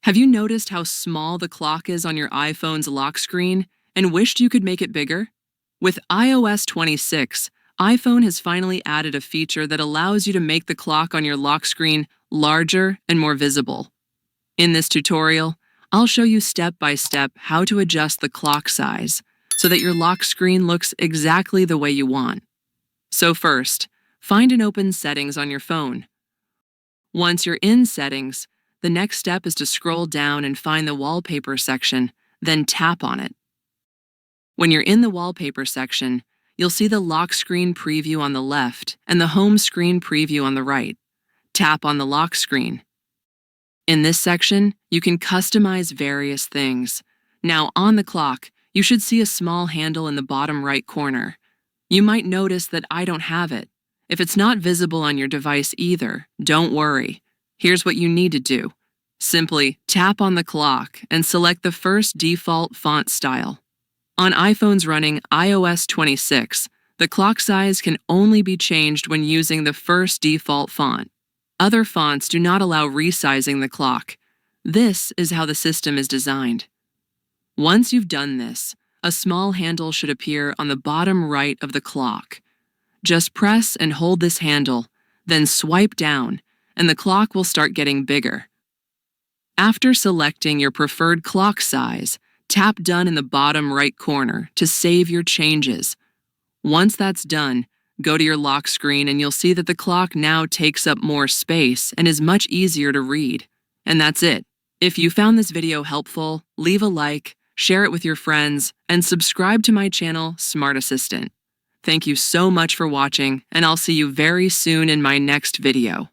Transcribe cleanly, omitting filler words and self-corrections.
Have you noticed how small the clock is on your iPhone's lock screen and wished you could make it bigger? With iOS 26, iPhone has finally added a feature that allows you to make the clock on your lock screen larger and more visible. In this tutorial, I'll show you step by step how to adjust the clock size so that your lock screen looks exactly the way you want. So first, find and open Settings on your phone. Once you're in Settings, the next step is to scroll down and find the Wallpaper section, then tap on it. When you're in the Wallpaper section, you'll see the lock screen preview on the left and the home screen preview on the right. Tap on the lock screen. In this section, you can customize various things. Now, on the clock, you should see a small handle in the bottom right corner. You might notice that I don't have it. If it's not visible on your device either, don't worry. Here's what you need to do. Simply tap on the clock and select the first default font style. On iPhones running iOS 26, the clock size can only be changed when using the first default font. Other fonts do not allow resizing the clock. This is how the system is designed. Once you've done this, a small handle should appear on the bottom right of the clock. Just press and hold this handle, then swipe down, and the clock will start getting bigger. After selecting your preferred clock size, tap Done in the bottom right corner to save your changes. Once that's done, go to your lock screen and you'll see that the clock now takes up more space and is much easier to read. And that's it. If you found this video helpful, leave a like, share it with your friends, and subscribe to my channel, Smart Assistant. Thank you so much for watching, and I'll see you very soon in my next video.